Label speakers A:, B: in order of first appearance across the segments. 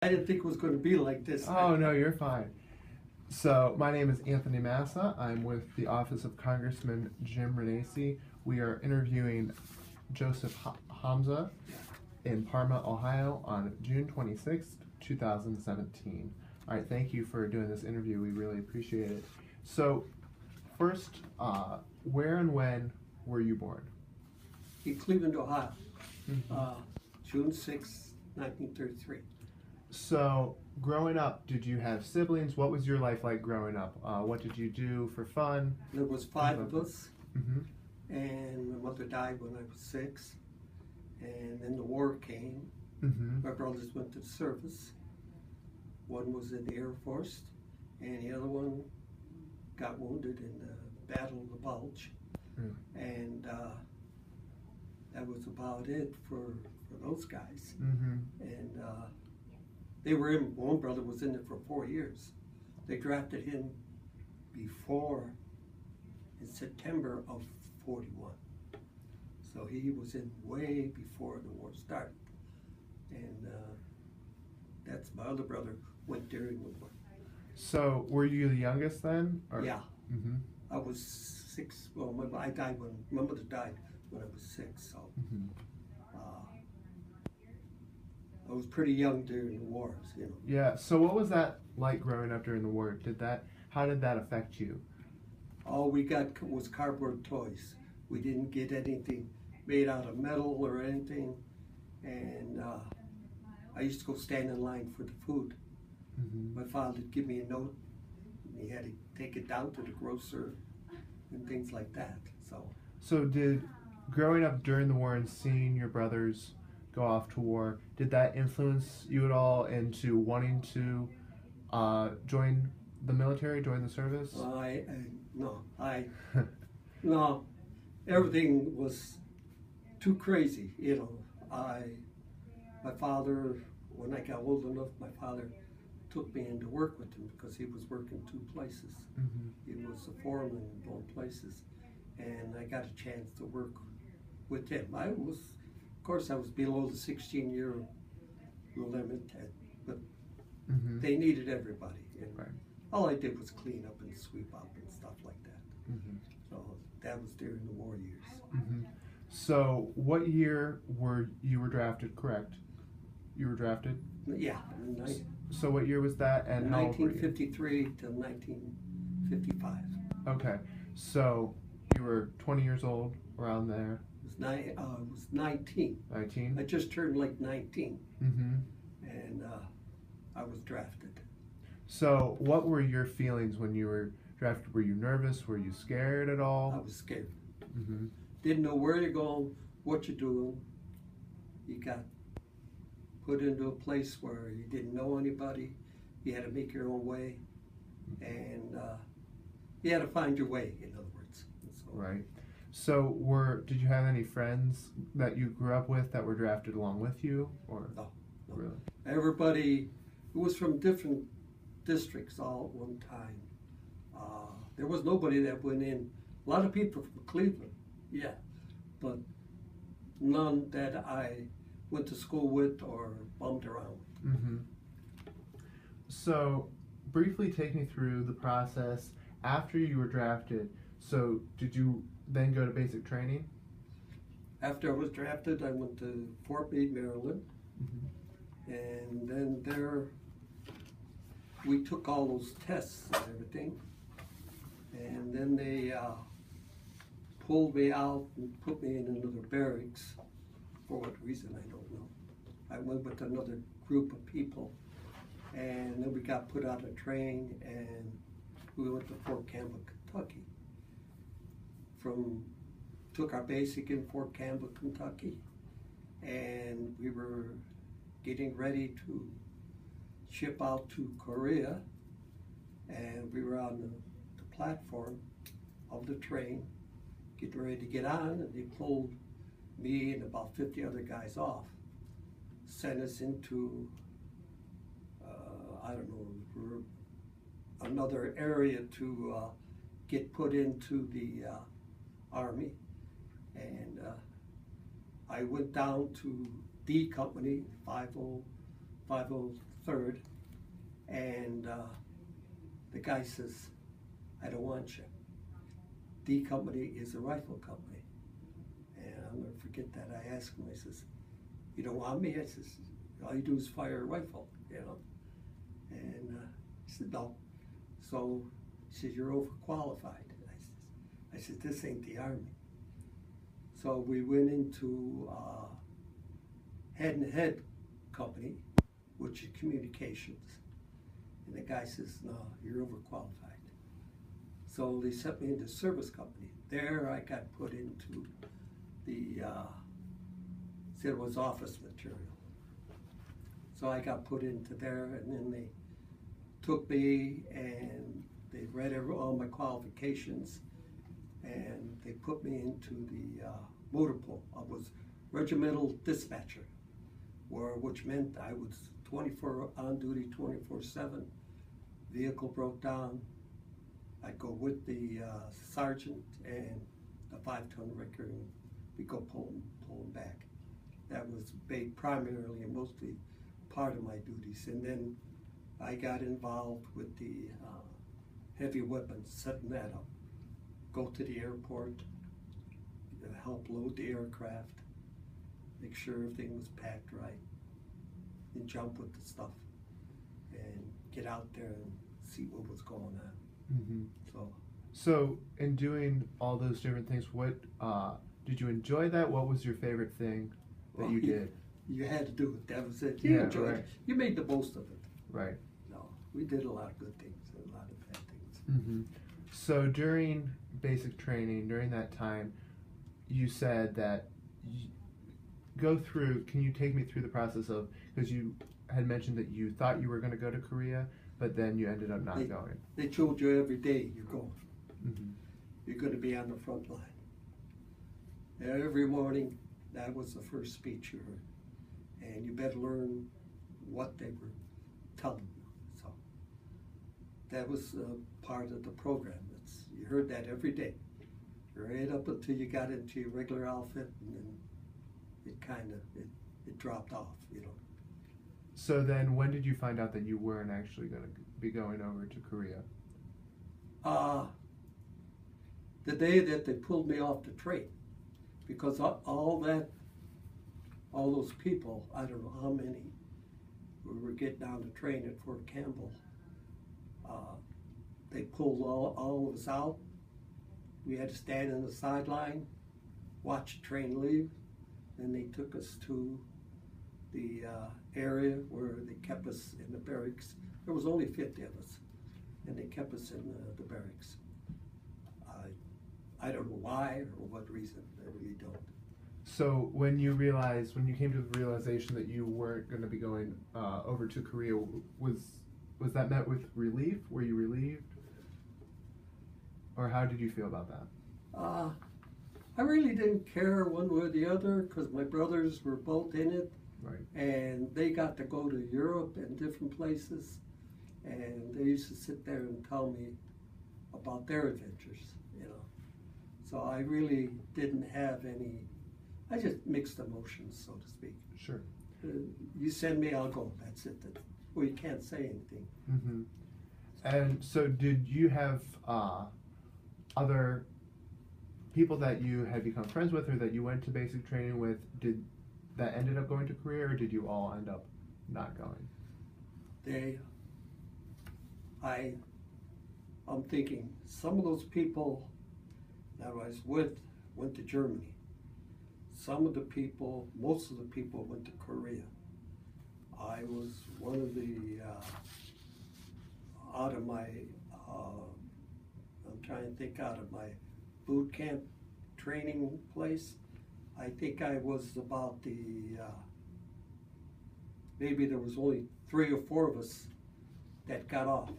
A: I didn't think it was going to be like this.
B: Oh, no, you're fine. So, my name is Anthony Massa. I'm with the Office of Congressman Jim Renacci. We are interviewing Joseph Homza in Parma, Ohio on June 26th, 2017. All right, thank you for doing this interview. We really appreciate it. So, first, where and when were you born?
A: In Cleveland, Ohio, June 6, 1933.
B: So, growing up, did you have siblings? What was your life like growing up? What did you do for fun?
A: There was 5 of us,
B: Mm-hmm.
A: and my mother died when I was 6, and then the war came.
B: Mm-hmm.
A: My brothers went to service. One was in the Air Force, and the other one got wounded in the Battle of the Bulge.
B: Mm.
A: And that was about it for those guys.
B: Mm-hmm.
A: And they were in, one brother was in there for 4 years. They drafted him in September of 41. So he was in way before the war started. And that's my other brother went during the war.
B: So, were you the youngest then? Or?
A: Yeah.
B: Mm-hmm.
A: I was 6, well, my mother died when I was 6, so
B: Mm-hmm.
A: I was pretty young during the wars, you know.
B: Yeah, so what was that like growing up during the war? How did that affect you?
A: All we got was cardboard toys. We didn't get anything made out of metal or anything, and I used to go stand in line for the food.
B: Mm-hmm.
A: My father would give me a note, and he had to take it down to the grocer and things like that.
B: So did growing up during the war and seeing your brothers go off to war, did that influence you at all into wanting to join the military, join the service?
A: No, everything was too crazy, you know. My father, when I got old enough, my father took me in to work with him because he was working 2 places.
B: Mm-hmm.
A: He was a foreman in both places, and I got a chance to work with him. Of course, I was below the 16-year limit, but
B: Mm-hmm.
A: they needed everybody. And
B: Right.
A: all I did was clean up and sweep up and stuff like that.
B: Mm-hmm.
A: So that was during the war years.
B: Mm-hmm. So what year were drafted, correct? You were drafted?
A: Yeah,
B: So what year was that, and how old were you?
A: 1953 to 1955.
B: Okay, so you were 20 years old, around there.
A: It was 19.
B: 19?
A: I just turned like 19,
B: Mm-hmm.
A: and I was drafted.
B: So what were your feelings when you were drafted? Were you nervous? Were you scared at all?
A: I was scared.
B: Mm-hmm.
A: Didn't know where you're going, what you're doing. You got put into a place where you didn't know anybody. You had to make your own way, and you had to find your way, in other words. So,
B: Right. So did you have any friends that you grew up with that were drafted along with you, or
A: no.
B: really?
A: Everybody, it was from different districts all at one time. There was nobody that went in. A lot of people from Cleveland, yeah, but none that I went to school with or bumped around.
B: Mm-hmm. So, briefly take me through the process after you were drafted. So, did you then go to basic training?
A: After I was drafted, I went to Fort Meade, Maryland,
B: Mm-hmm.
A: and then there we took all those tests and everything, and then they pulled me out and put me in another barracks. For what reason, I don't know. I went with another group of people, and then we got put on a train, and we went to Fort Campbell, Kentucky. Took our basic in Fort Campbell, Kentucky, and we were getting ready to ship out to Korea, and we were on the platform of the train, getting ready to get on, and they pulled me and about 50 other guys off, sent us into, I don't know, another area to get put into the Army. And I went down to D Company, 503 3rd, and the guy says, I don't want you. D Company is a rifle company. And I'll never forget that. I asked him, I says, you don't want me? I says, all you do is fire a rifle, you know. And he said, no. So he said, you're overqualified. I said, this ain't the Army. So we went into Head and Head Company, which is communications. And the guy says, no, you're overqualified. So they sent me into service company. There I got put into the, said it was office material. So I got put into there, and then they took me and they read all my qualifications, and they put me into the motor pool. I was regimental dispatcher, which meant I was 24 on duty, 24/7. Vehicle broke down, I'd go with the sergeant and the 5-ton wrecker, and we'd go pull them back. That was primarily and mostly part of my duties. And then I got involved with the heavy weapons, setting that up. Go to the airport, help load the aircraft, make sure everything was packed right, and jump with the stuff, and get out there and see what was going on.
B: Mm-hmm.
A: So
B: in doing all those different things, what did you enjoy that? What was your favorite thing that you did?
A: You had to do it. That was it. You enjoyed it. You made the most of it.
B: Right.
A: No, we did a lot of good things and a lot of bad things.
B: Mm-hmm. So during basic training, during that time, you said that can you take me through the process of, because you had mentioned that you thought you were going to go to Korea, but then you ended up not going.
A: They told you every day you're going.
B: Mm-hmm.
A: You're going to be on the front line. Every morning, that was the first speech you heard. And you better learn what they were telling you. So that was part of the program. You heard that every day, right up until you got into your regular outfit, and then it dropped off, you know.
B: So then when did you find out that you weren't actually going to be going over to Korea?
A: The day that they pulled me off the train, because all those people, I don't know how many, we were getting on the train at Fort Campbell. They pulled all of us out. We had to stand on the sideline, watch the train leave. Then they took us to the area where they kept us in the barracks. There was only 50 of us, and they kept us in the barracks. I don't know why or what reason. I really don't.
B: So when you came to the realization that you weren't going to be going over to Korea, was that met with relief? Were you relieved? Or how did you feel about that?
A: I really didn't care one way or the other, because my brothers were both in it.
B: Right.
A: And they got to go to Europe and different places, and they used to sit there and tell me about their adventures, you know. So I really didn't have I just mixed emotions, so to speak.
B: Sure.
A: You send me, I'll go. That's it. Well, you can't say anything.
B: Mm-hmm. And so did you have other people that you had become friends with or that you went to basic training with, that ended up going to Korea, or did you all end up not going?
A: I'm thinking, some of those people that I was with went to Germany. Some of the people, most of the people went to Korea. I was one of the, out of my boot camp training place, I think I was about maybe there was only 3 or 4 of us that got off.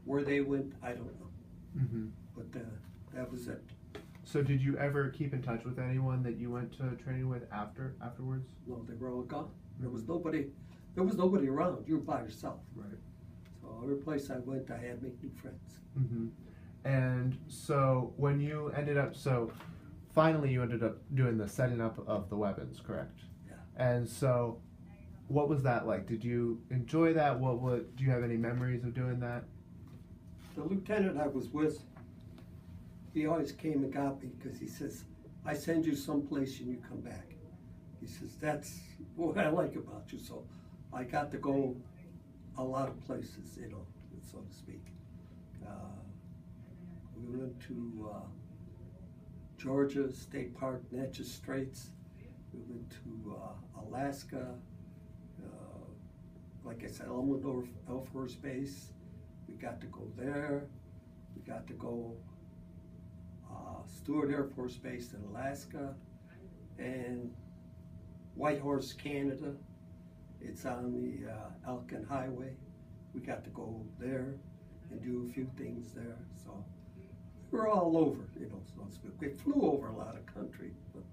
A: Where they went, I don't know.
B: Mm-hmm.
A: But that was it.
B: So did you ever keep in touch with anyone that you went to training with afterwards?
A: No, they were all gone. There was nobody around. You were by yourself.
B: Right.
A: So every place I went, I had to make new friends.
B: Mm-hmm. And so when you finally you ended up doing the setting up of the weapons, correct?
A: Yeah.
B: And so what was that like? Did you enjoy that? Do you have any memories of doing that?
A: The lieutenant I was with, he always came and got me because he says, I send you someplace and you come back. He says, that's what I like about you. So I got to go a lot of places, you know, so to speak. We went to Georgia State Park, Natchez Straits. We went to Alaska. Like I said, Elmendorf Air Force Base. We got to go there. We got to go Stewart Air Force Base in Alaska, and Whitehorse, Canada. It's on the Elkin Highway. We got to go there and do a few things there. So we're all over, you know, so to speak. We flew over a lot of country, but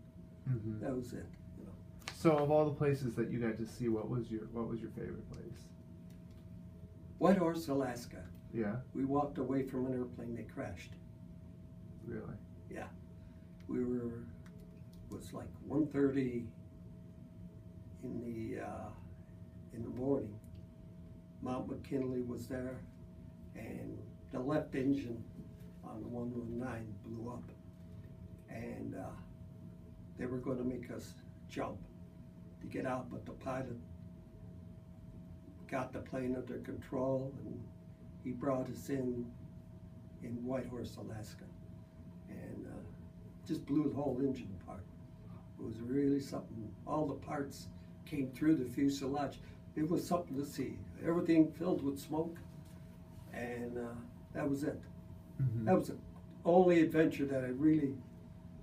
A: that was it, you know.
B: So of all the places that you got to see, what was your favorite place?
A: Whitehorse, Alaska.
B: Yeah.
A: We walked away from an airplane that crashed.
B: Really?
A: Yeah. It was like 1:30 in the morning. Mount McKinley was there, and the left engine on the 119 blew up, and they were going to make us jump to get out, but the pilot got the plane under control, and he brought us in Whitehorse, Alaska, and just blew the whole engine apart. It was really something. All the parts came through the fuselage. It was something to see. Everything filled with smoke, and that was it. That was the only adventure that I really,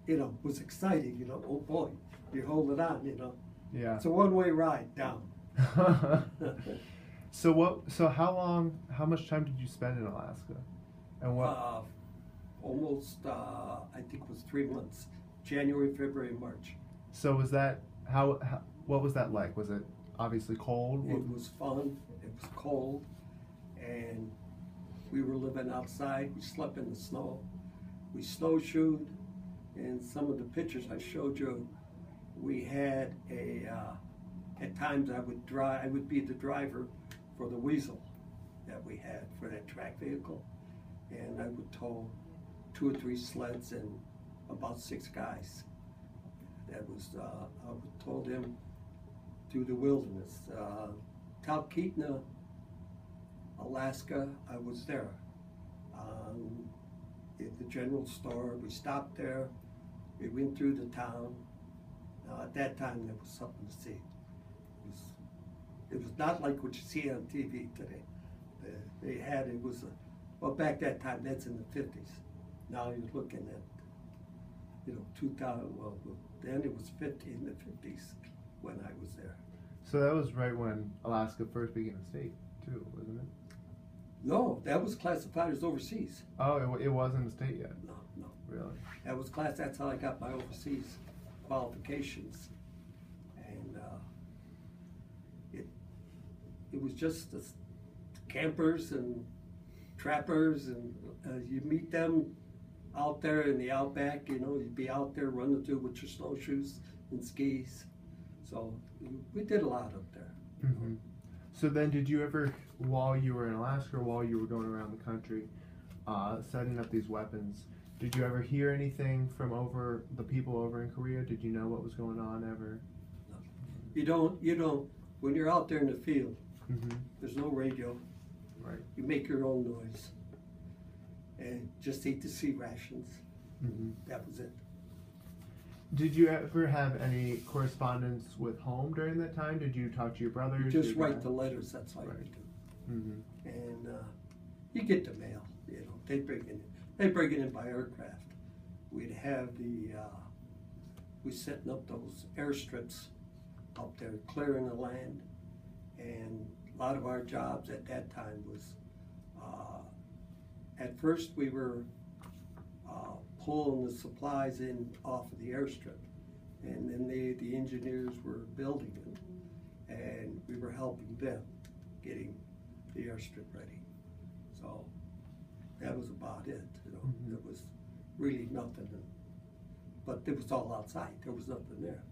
A: you know, was exciting. You know, oh boy, you're holding on. You know,
B: yeah.
A: It's a one-way ride down.
B: So how much time did you spend in Alaska? And what?
A: Almost, I think it was 3 months. January, February, March.
B: So was that, what was that like? Was it obviously cold?
A: It was fun. It was cold. And we were living outside. We slept in the snow. We snowshoed. And some of the pictures I showed you, we had at times I would be the driver for the Weasel that we had for that track vehicle. And I would tow 2 or 3 sleds and about 6 guys. That was, I would tow them through the wilderness. Talkeetna, Alaska, I was there. At the general store, we stopped there. We went through the town. At that time, there was something to see. It was not like what you see on TV today. It was, well, back that time, that's in the 50s. Now you're looking at, you know, 2000, well, then it was in the 50s when I was there.
B: So that was right when Alaska first became a state, too, wasn't it?
A: No, that was classified as overseas.
B: Oh, it wasn't a state yet?
A: No.
B: Really?
A: That's how I got my overseas qualifications. And it was just the campers and trappers, and you meet them out there in the outback, you know, you'd be out there running through with your snowshoes and skis. So we did a lot up there.
B: Mm-hmm. So then did you ever, while you were in Alaska, or while you were going around the country setting up these weapons, did you ever hear anything from the people over in Korea? Did you know what was going on ever?
A: No. You don't, when you're out there in the field, there's no radio.
B: Right.
A: You make your own noise and just eat the sea rations. That was it.
B: Did you ever have any correspondence with home during that time? Did you talk to your brothers?
A: You just write the letters, that's all you do. And you get the mail, you know, they bring it in by aircraft. We'd have we setting up those airstrips up there, clearing the land, and a lot of our jobs at that time was, at first we were pulling the supplies in off of the airstrip, and then the engineers were building it, and we were helping them getting the airstrip ready. So that was about it, you know. There was really nothing, but it was all outside. There was nothing there.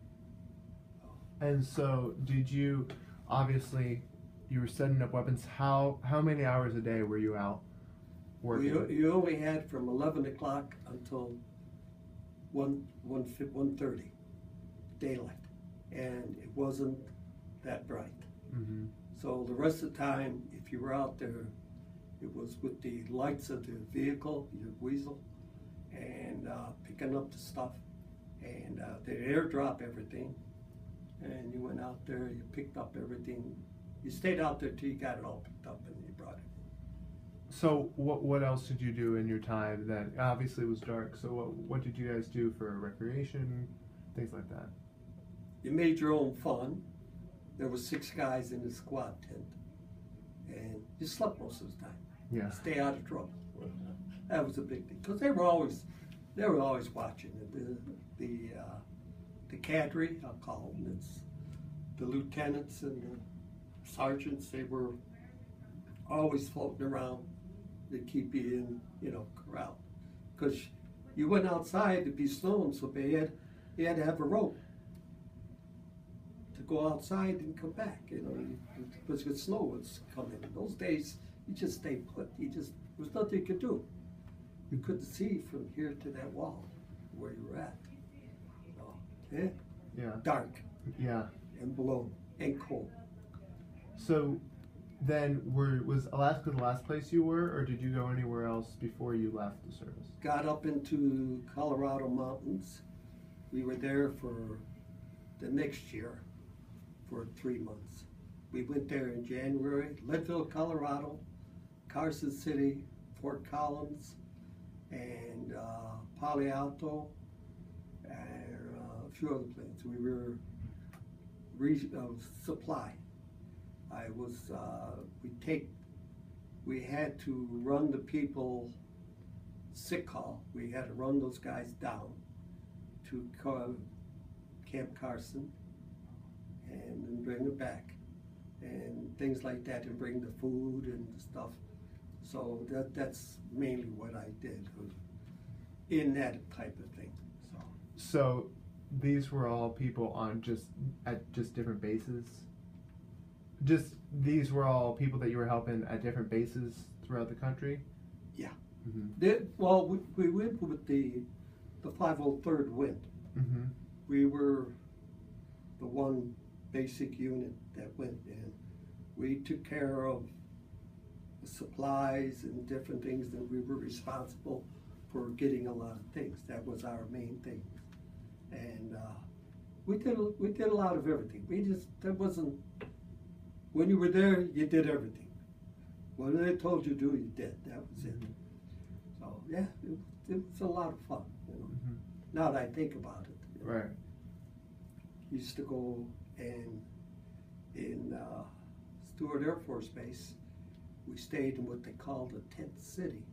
B: And so did you, obviously you were setting up weapons. How many hours a day were you out working?
A: You only had from 11 o'clock until 1:30 daylight, and it wasn't that bright.
B: Mm-hmm.
A: So the rest of the time, if you were out there, it was with the lights of the vehicle, your weasel, and picking up the stuff, and they airdrop everything, and you went out there, you picked up everything. You stayed out there till you got it all picked up and you brought it.
B: So what else did you do in your time then? Obviously it was dark, so what did you guys do for recreation, things like that?
A: You made your own fun. There were 6 guys in the squad tent, and you slept most of the time.
B: Yeah.
A: Stay out of trouble. That was a big thing, because they were always watching. The cadre, I'll call them, it's the lieutenants and the sergeants. They were always floating around to keep you in, corral, because you went outside to be snowing, so you had to have a rope to go outside and come back, because the snow was coming. In those days, you just stayed put. There was nothing you could do. You couldn't see from here to that wall where you were at. So,
B: yeah.
A: Dark.
B: Yeah.
A: And below and cold.
B: So then was Alaska the last place you were, or did you go anywhere else before you left the service?
A: Got up into Colorado mountains. We were there for the next year for 3 months. We went there in January, Leadville, Colorado, Carson City, Fort Collins, and Palo Alto, and a few other places. We were supply. We had to run the people sick call. We had to run those guys down to Camp Carson and then bring them back and things like that, and bring the food and the stuff. So that's mainly what I did, was in that type of thing.
B: So these were all people at different bases? These were all people that you were helping at different bases throughout the country?
A: Yeah.
B: Mm-hmm.
A: We went with the 503rd Wind.
B: Mm-hmm.
A: We were the one basic unit that went in. We took care of the supplies and different things, and we were responsible for getting a lot of things. That was our main thing. And we did a lot of everything. When you were there, you did everything. What they told you to do, you did. That was it. So yeah, it was a lot of fun.
B: Mm-hmm.
A: Now that I think about it.
B: Right.
A: Used to go and in Stewart Air Force Base, we stayed in what they called a tent city.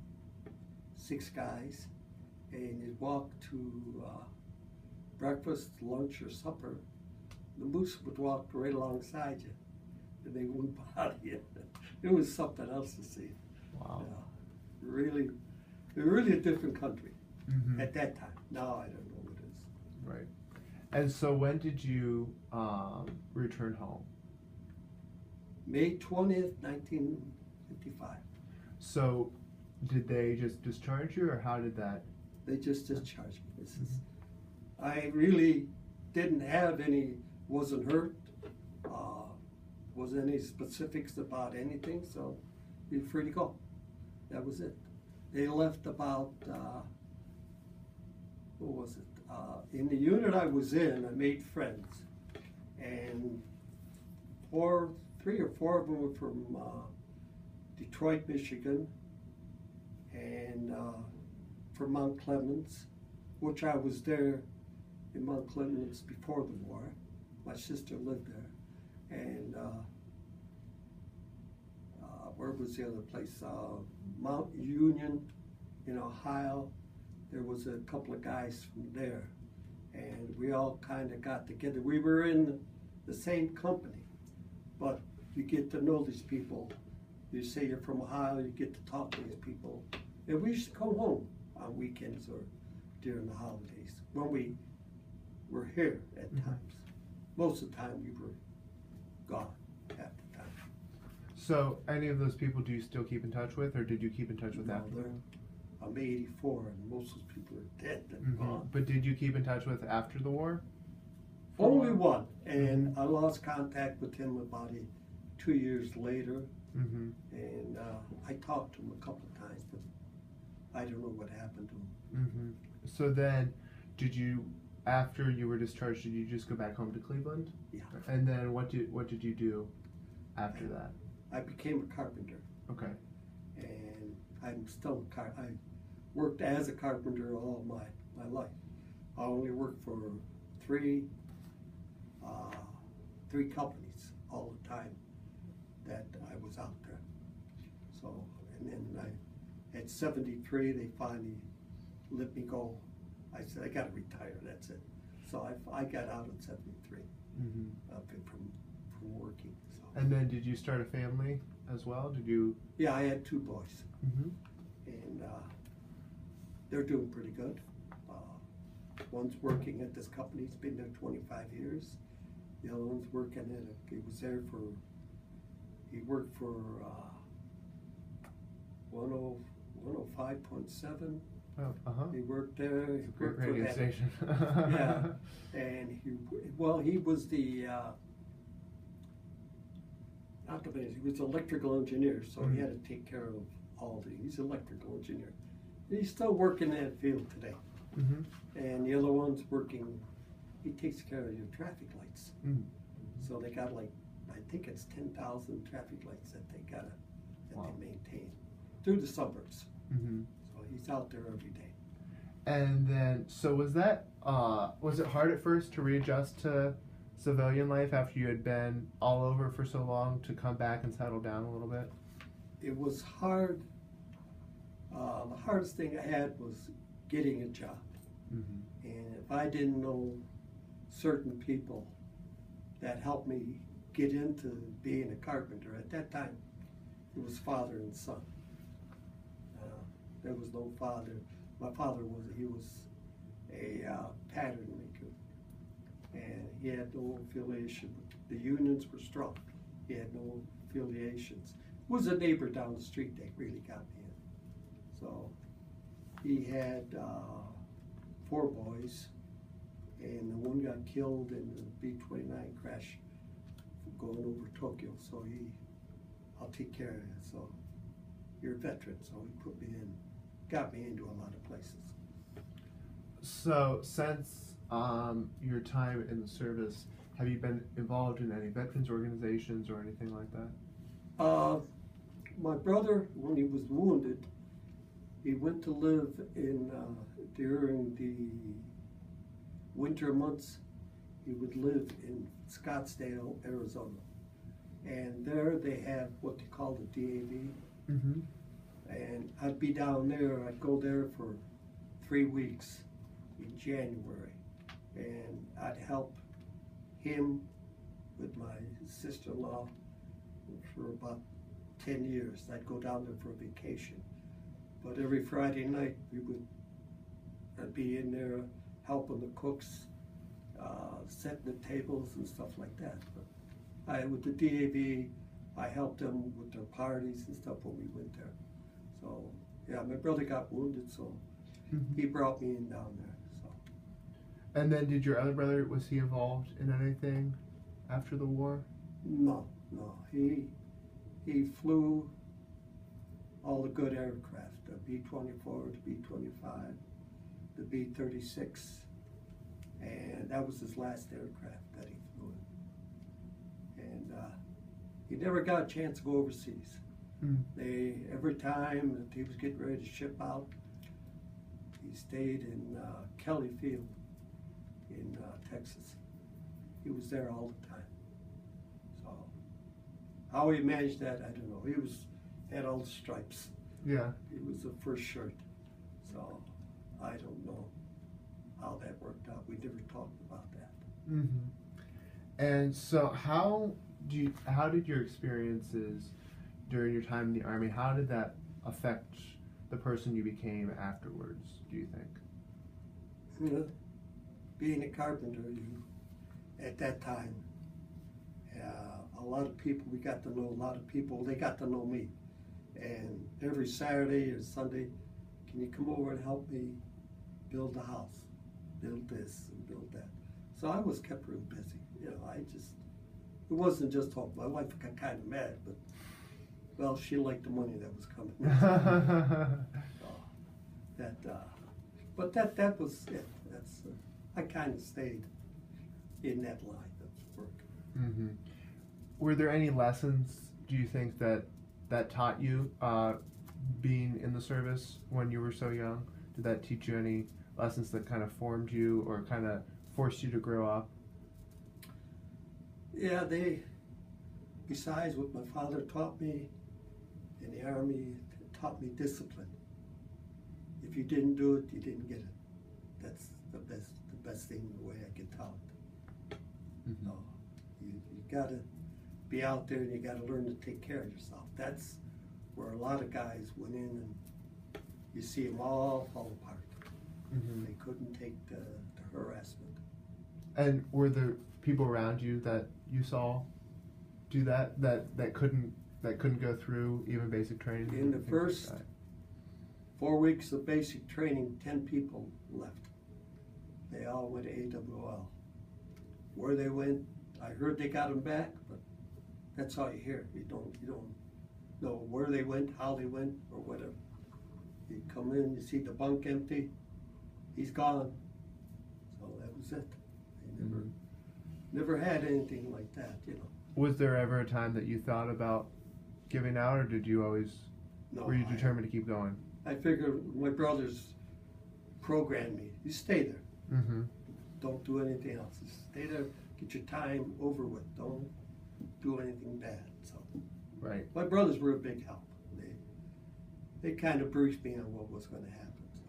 A: 6 guys, and you'd walk to breakfast, lunch, or supper. The moose would walk right alongside you, and they wouldn't bother you. It was something else to see.
B: Wow.
A: Really a different country
B: Mm-hmm.
A: at that time. Now I don't know what it is.
B: Right. And so when did you return home?
A: May 20th, 1955.
B: So did they just discharge you, or how did that?
A: They just discharged me. I really didn't have wasn't hurt, wasn't any specifics about anything, so you're free to go. That was it. They left about, what was it? In the unit I was in, I made friends, and 3 or 4 of them were from Detroit, Michigan, and from Mount Clemens, which I was there in Mount Clemens before the war. My sister lived there. And where was the other place? Mount Union in Ohio. There was a couple of guys from there, and we all kind of got together. We were in the same company, but you get to know these people. You say you're from Ohio, you get to talk to these people. And we used to come home on weekends or during the holidays when we were here at times. Most of the time we were gone.
B: So, any of those people do you still keep in touch with, or did you keep in touch with
A: No,
B: after?
A: I'm 84, and most of those people are dead and
B: Mhm.
A: gone.
B: But did you keep in touch with after the war?
A: Only one, and I lost contact with him about 2 years later,
B: Mm-hmm.
A: and I talked to him a couple of times, but I don't know what happened to him.
B: Mm-hmm. So then, did you, after you were discharged, did you just go back home to Cleveland?
A: Yeah.
B: And then what did you do after that?
A: I became a carpenter,
B: Okay.
A: and I'm still I worked as a carpenter all my life. I only worked for three companies all the time that I was out there. So, and then at 73, they finally let me go. I said, I got to retire, that's it. So I got out at 73
B: Mm-hmm.
A: from working. So.
B: And then did you start a family as well? Did you?
A: Yeah, I had 2 boys,
B: Mm-hmm.
A: and they're doing pretty good. One's working at this company, he's been there 25 years. The other one's working at he worked for 105.7.
B: Oh, uh-huh.
A: He worked there. He
B: Great
A: worked for
B: radio
A: that.
B: station.
A: Yeah, and he was the not the base. He was an electrical engineer, so he had to take care of he's an electrical engineer. He's still working in that field today.
B: Mm-hmm.
A: And the other one's working, he takes care of your traffic lights.
B: Mm.
A: So they got I think it's 10,000 traffic lights that they
B: Wow.
A: they maintain through the suburbs.
B: Mm-hmm.
A: So he's out there every day.
B: And then, so was it hard at first to readjust to civilian life after you had been all over for so long to come back and settle down a little bit?
A: It was hard. The hardest thing I had was getting a job.
B: Mm-hmm.
A: And if I didn't know certain people that helped me get into being a carpenter, at that time it was father and son. There was no father. My father was a pattern maker, and he had no affiliation. The unions were strong. He had no affiliations. It was a neighbor down the street that really got me in. So he had 4 boys, and the one got killed in the B-29 crash going over Tokyo. So I'll take care of you. So you're a veteran, so he got me into a lot of places.
B: So since your time in the service, have you been involved in any veterans organizations or anything like that?
A: My brother, when he was wounded, he went to live during the winter months. He would live in Scottsdale, Arizona. And there they have what they call the DAV.
B: Mm-hmm.
A: And I'd be down there, I'd go there for 3 weeks in January. And I'd help him with my sister-in-law for about 10 years. I'd go down there for a vacation. But every Friday night, I'd be in there helping the cooks, setting the tables and stuff like that. But with the DAV, I helped them with their parties and stuff when we went there. So, yeah, my brother got wounded, so he brought me in down there. So.
B: And then did your other brother, was he involved in anything after the war?
A: No. He flew all the good aircraft, the B-24, the B-25, the B-36, and that was his last aircraft that he flew in. And he never got a chance to go overseas. Every time that he was getting ready to ship out, he stayed in Kelly Field in Texas. He was there all the time. So how he managed that, I don't know. He had all the stripes.
B: Yeah.
A: It was the first shirt. So I don't know how that worked out. We never talked about that.
B: Mm-hmm. And so how did your experiences during your time in the Army, how did that affect the person you became afterwards, do you think?
A: Being a carpenter, at that time, a lot of people, we got to know a lot of people, they got to know me. And every Saturday or Sunday, can you come over and help me build a house, build this and build that? So I was kept real busy, you know, it wasn't just hope. My wife got kind of mad, but, well, she liked the money that was coming. But that was it. I kind of stayed in that line of work.
B: Mm-hmm. Were there any lessons, do you think, that taught you being in the service when you were so young? Did that teach you any lessons that kind of formed you or kind of forced you to grow up?
A: Yeah, besides what my father taught me in the Army, it taught me discipline. If you didn't do it, you didn't get it. That's the best thing, the way I get taught.
B: Mm-hmm.
A: You gotta be out there and you gotta learn to take care of yourself. That's where a lot of guys went in and you see them all fall apart. Mm-hmm. They couldn't take the harassment.
B: And were there people around you that you saw do that couldn't go through even basic training?
A: In the first 4 weeks of basic training, 10 people left. They all went to AWL. Where they went, I heard they got them back, but that's all you hear. You don't know where they went, how they went, or whatever. You come in, you see the bunk empty, he's gone. So that was it. They never had anything like that, you know.
B: Was there ever a time that you thought about giving out, or did you always, were you determined to keep going?
A: I figured my brothers programmed me. You stay there.
B: Mm-hmm.
A: Don't do anything else. Just stay there, get your time over with. Don't do anything bad. So,
B: right.
A: My brothers were a big help. They kind of briefed me on what was going to happen. So.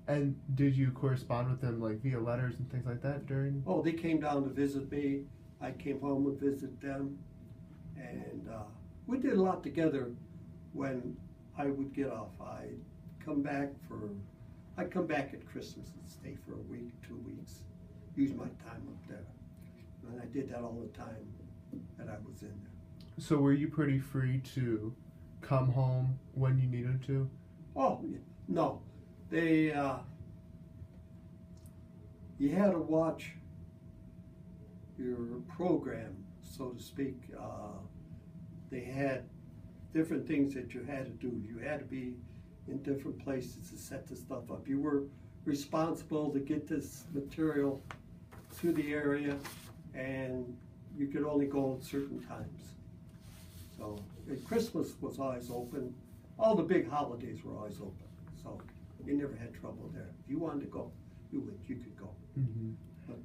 B: And did you correspond with them like via letters and things like that during?
A: Oh, they came down to visit me. I came home and visited them, and we did a lot together. When I would get off, I'd come back at Christmas and stay for a week, 2 weeks, use my time up there. And I did that all the time that I was in there.
B: So were you pretty free to come home when you needed to?
A: Oh, no. You had to watch your program, so to speak. They had different things that you had to do. You had to be in different places to set this stuff up. You were responsible to get this material to the area, and you could only go at certain times. So Christmas was always open. All the big holidays were always open. So you never had trouble there. If you wanted to go, you could go.
B: Mm-hmm.
A: But,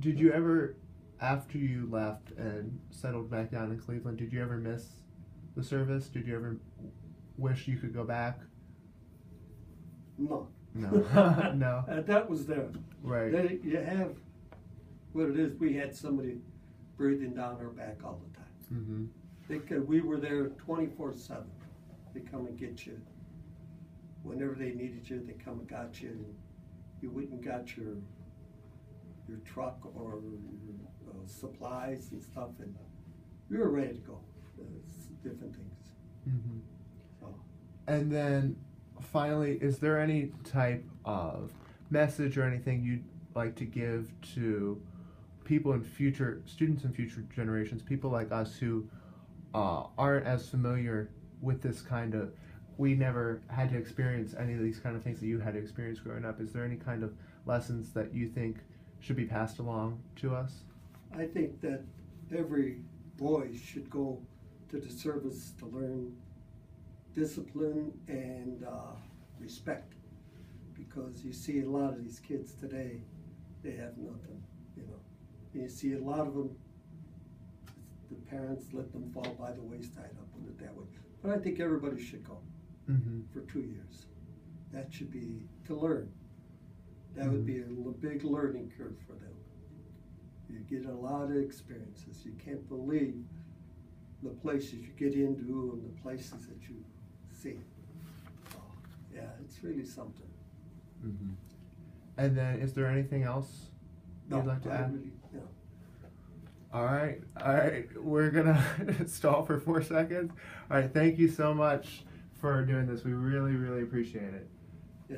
B: did you ever, after you left and settled back down in Cleveland, did you ever miss the service? Did you ever wish you could go back?
A: No.
B: No. No.
A: That was there.
B: Right.
A: You have what it is. We had somebody breathing down our back all the time.
B: Mm-hmm.
A: We were there 24/7. They come and get you. Whenever they needed you, they come and got you. And you went and got your truck or your supplies and stuff, and we were ready to go. Different things.
B: Mm-hmm.
A: So.
B: And then finally, is there any type of message or anything you'd like to give to people in students in future generations, people like us who aren't as familiar with this kind of, we never had to experience any of these kind of things that you had to experience growing up. Is there any kind of lessons that you think should be passed along to us?
A: I think that every boy should go to the service to learn discipline and respect, because you see a lot of these kids today, they have nothing, you know. And you see a lot of them, the parents let them fall by the wayside, I'll put it that way. But I think everybody should go for 2 years. That should be to learn. That would be a big learning curve for them. You get a lot of experiences. You can't believe the places you get into and the places that you see. Oh, yeah, it's really something.
B: Mm-hmm. And then, is there anything else you'd like to add?
A: Really, no.
B: All right. We're gonna stall for 4 seconds. All right. Thank you so much for doing this. We really, really appreciate it.
A: Yeah.